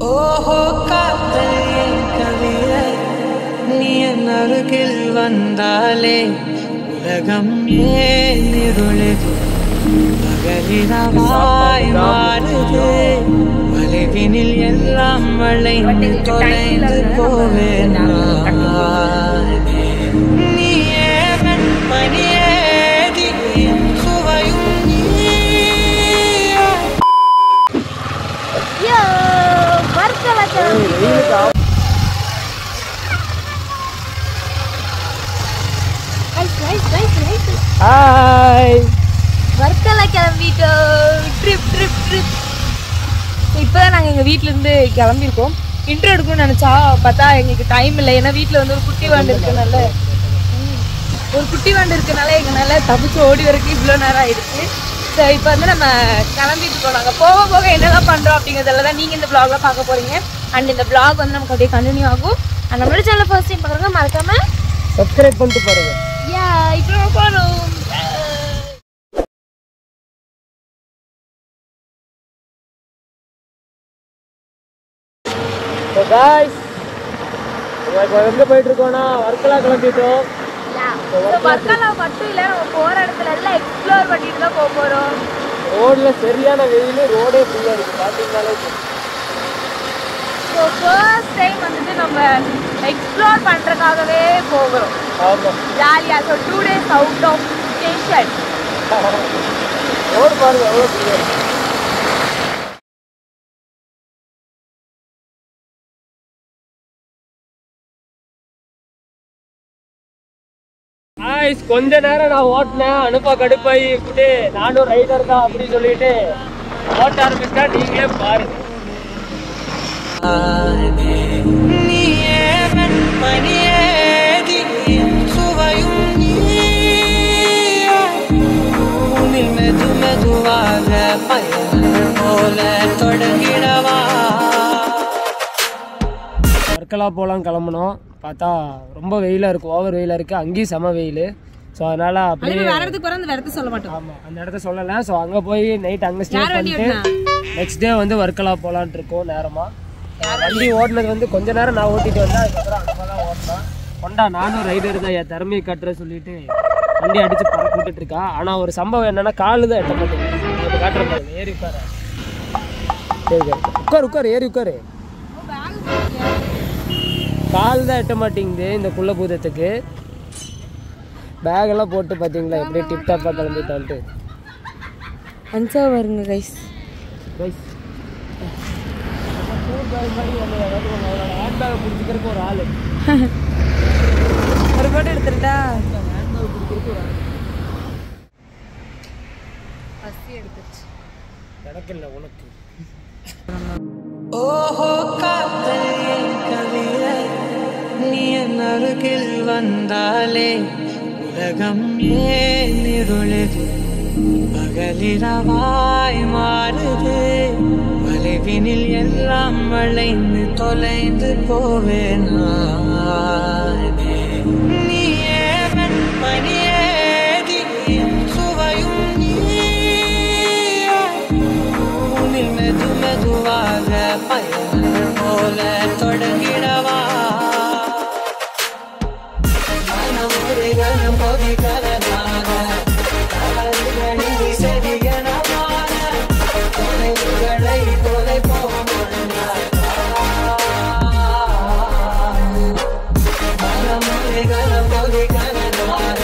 ஓஹோ காதல் கவிதை நீ என் அருகில் வந்தாலே உலகம் ஏன் இருளுது பகலிரவாய் மாறுது வளைவினில் எல்லாம் வளைந்து தொலைந்து போவேன் நீயே வெண்பனியேதி சுவையும் ஹாய் வர்க்கலா கிளம்பிட்டோம். ட்ரிப் இப்போதான் நாங்கள் எங்கள் வீட்டிலேருந்து கிளம்பியிருக்கோம். இன்ட்ரோ எடுக்கணும்னு நினச்சா பார்த்தா எங்களுக்கு டைம் இல்லை. ஏன்னா வீட்டில் வந்து ஒரு குட்டி வாண்டு இருக்கனால எங்களால் தப்பிச்சு ஓடி வரைக்கும் இவ்வளோ நேரம் ஆயிடுச்சு. ஸோ இப்போ வந்து நம்ம கிளம்பிட்டு இருக்கோம். நாங்கள் போக என்னெல்லாம் பண்ணுறோம் அப்படிங்கிறதுல தான் நீங்கள் இந்த வ்ளாக்லாம் பார்க்க போகிறீங்க. அண்ட் இந்த வ்ளாக் வந்து நமக்கு அப்படியே கண்டினியூ ஆகும். அண்ட் நம்மளோட சேனல் ஃபர்ஸ்ட் டைம் பார்க்குறவங்க மறக்காமல் சப்ஸ்கிரைப் பண்ணிட்டு பாருங்க. இப்போ நம்ம போகிறோம். ஸோ காய்ஸ் எங்கே போயிட்டு இருக்கோம்னா வர்க்கலா கிளம்பிட்டோம். வர்க்கலா மட்டும் இல்லை, நம்ம போகிற இடத்துல எல்லாம் எக்ஸ்ப்ளோர் பண்ணிட்டு தான் போக போகிறோம். ரோடில் சரியான வெயில், ரோடே ஃபுல்லாக இருக்குது பார்த்தீங்கன்னாலே. ஸோ ஃபர்ஸ்ட் டைம் வந்துட்டு நம்ம எக்ஸ்ப்ளோர் பண்ணுறதுக்காகவே போகிறோம். ஆமாம், ஜாலியாக. So 2 days out of station. Road பாருங்க எவ்வளோ ஃபுல்லாக. கொஞ்ச நேரம் நான் ஓட்டினேன், அனுப்ப கடுப்பாய் இப்படி நானும் ரைடர் தான் அப்படின்னு சொல்லிட்டு ஓட்ட ஆரம்பிச்சா நீங்களே பாருங்க. நீயே வெண்பனியேதி சுவையும் மெது மெதுவாக பயணம் போல தொடங்கிடவா. வர்க்கலா போகலாம் கிளம்புனோம். பார்த்தா ரொம்ப வெயிலாக இருக்குது, ஓவர் வெயிலாக இருக்குது. அங்கேயும் செம வெயில். ஸோ அதனால் அப்படியே அந்த இடத்த சொல்ல மாட்டோம். ஆமாம், அந்த இடத்த சொல்லலை. ஸோ அங்கே போய் நைட் அங்கே ஸ்டே பண்ணிட்டு நெக்ஸ்ட் டே வந்து வர்க்கலா போகலான்ட்டு இருக்கோம். நேரமாக வண்டி ஓட்டினது வந்து கொஞ்ச நேரம் நான் ஓட்டிட்டு வந்தேன். அதுக்கப்புறம் அந்த மாதிரி தான் ஓட்டினேன். கொண்டா நானும் ரைடர் தான், என் திறமையை கட்டுற சொல்லிட்டு வண்டி அடித்து பறக்க விட்டுட்டு இருக்கா. ஆனால் ஒரு சம்பவம் என்னென்னா காலு தான் எட்ட மாட்டேங்குது. இப்போ காட்டுற பாருங்க, ஏறி உட்கார. சரி உட்காரு ஏறி உட்காரு. கால் தான் எட்ட மாட்டேங்குது இந்த குள்ள பூதத்துக்கு. பேகெல்லாம் போட்டு பார்த்தீங்களா எப்படியே டிப்டாப்பாக கிளம்பிட்டான்ட்டு. அன்சா வருங்க கைஸ். ஹேண்ட் பேக் பிடிச்சிக்கிறதுக்கு ஒரு ஆள், ஒரு போட்டோ எடுத்துட்டா பசி எடுத்துச்சு. எனக்கு இல்லை உனக்கு. ஓஹோ காதல் கவிதை நீ என் அருகில் வந்தாலே உலகம் ஏன் இருளுது பகலிரவாய் மாறுது வளைவினில் எல்லாம் வளைந்து தொலைந்து போவேன் நீயே வெண்பனியேதி சுவையும் மெது மெதுவாக பயணம் போல தொடங்கிடவா. மனம் ஒரு கணம் கொதிகலனாக செடிகனமான தொலைவுகளை தொலை மனம் ஒரு கணம் கொதிகலனாக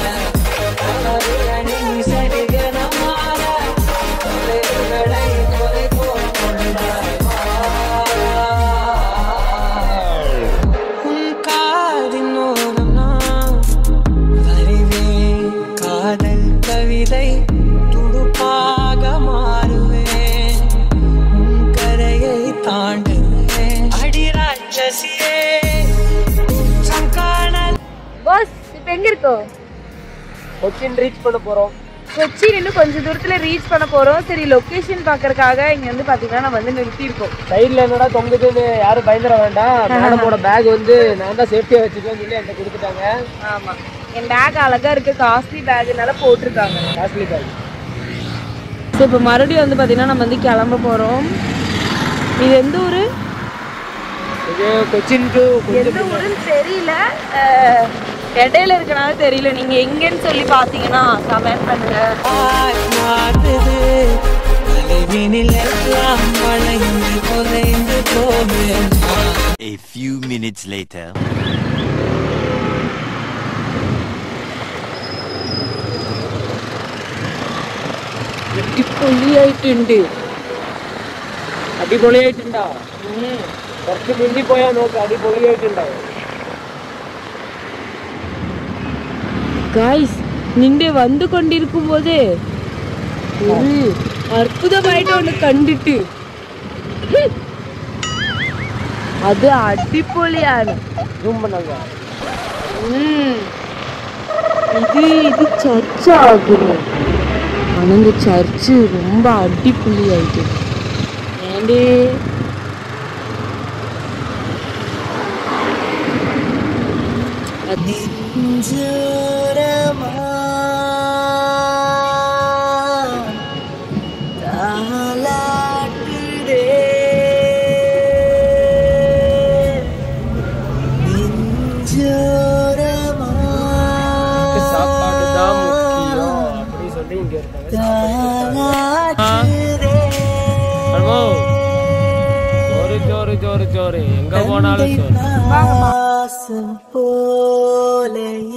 செடிகனமான தொலைவுகளை தொலை உன் காதினோரம் நான் வரைவேன் காதல் கவிதை துடுப்பாக மாறுவேன் உன் கரையை தாண்டுவேன் அடி ராட்சசியே சங்கானல். பாஸ் இப்போ எங்க இருக்கோம்? கொச்சின் ரீச் பண்ண போகிறோம். கொச்சின் இன்னும் கொஞ்சம் தூரத்தில் ரீச் பண்ண போகிறோம். சரி, லொக்கேஷன் பார்க்கறதுக்காக இங்கே வந்து பார்த்தீங்கன்னா நம்ம வந்து நிறுத்தியிருக்கோம். சைடில் என்னடா தொங்குதுன்னு யாரும் பயந்துட வேண்டாம். மேடமோட பேக் வந்து நான் தான் சேஃப்டியாக வச்சுக்கோன்னு சொல்லி என்கிட்ட கொடுத்துட்டாங்க. ஆமாம், என் பேக் அழகாக இருக்குது. காஸ்ட்லி பேக்குனால போட்டிருக்காங்க. Costly back. ஸோ இப்போ மறுபடியும் வந்து பார்த்தீங்கன்னா நம்ம வந்து கிளம்ப போகிறோம். இது எந்த ஊர்? இது கொச்சின் டு எந்த ஊருன்னு தெரியல, இடையில இருக்கனால தெரியல. நீங்க எங்கன்னு சொல்லி பாத்தீங்கன்னா கமெண்ட் பண்ணுங்க. A few minutes later. അടിപൊളിയായിട്ടുണ്ട്. അടിപൊളിയായിട്ടുണ്ടോ? കുറച്ച് മുന്നിൽ പോയാൽ നോക്ക്, അടിപൊളിയായിട്ടുണ്ടാവും. காய்ஸ், நீங்க வந்து கொண்டிருக்கும் போதே ஒரு அற்புதமாயிட்டு ஒன்று கண்டுட்டு அது அடிப்பொலியான ஜூம் பண்ணாங்க. இது சர்ச் ஆகுது. ஆனால் இந்த சர்ச்சு ரொம்ப அடிப்பொலி ஆயிட்டு. ஏண்டே அது சாப்பாடு தான் முக்கியம் அப்படி சொல்லி இங்க இருக்காங்க. ஜோறு ஜோறு ஜோறு எங்க போனாலும் வாசம் போல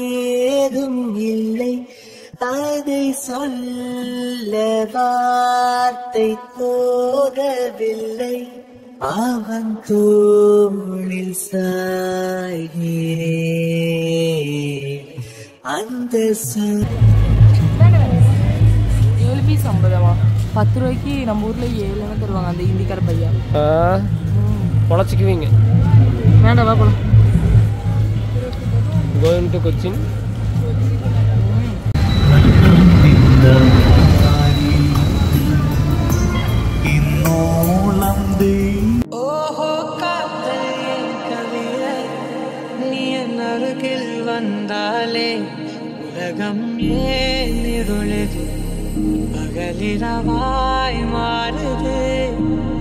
ஏதும் இல்லை, அதை சொல்ல வார்த்தை போகவில்லை. அவன் தோளில் சாய்கிறேன். அந்த 7 பீஸ் 50 10 ரூபாய்க்கு நம்ம ஊர்ல 7 தருவாங்க அந்த இந்திக்கார பையா. பொழைச்சிக்குவீங்க. வேண்டாம் வா போலாம். Going to Cochin. ஓஹோ காதல் என் கவிதை, நீ என் அருகில் வந்தாலே உலகம் ஏன் இருளுது, பகலிரவாய் மாறுது.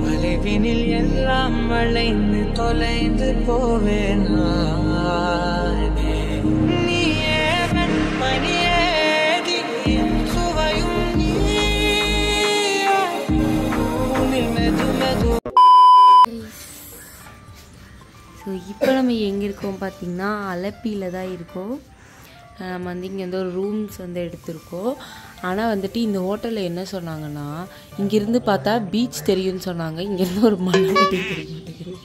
வளைவினில் எல்லாம் வளைந்து தொலைந்து போவேன் நானே. நீயே வெண்மணியே, திடீர் சுவையும் நீயே, உன்னில் மெது மெது. ஸோ இப்போ நம்ம எங்கே இருக்கோம் பார்த்தீங்கன்னா அலப்பியில் தான் இருக்கோம். நம்ம வந்து இங்கே வந்து ஒரு ரூம்ஸ் வந்து எடுத்திருக்கோம். ஆனால் வந்துட்டு இந்த ஹோட்டலில் என்ன சொன்னாங்கன்னா, இங்கேருந்து பார்த்தா பீச் தெரியும்னு சொன்னாங்க. இங்கேருந்து ஒரு மலை தெரியும்.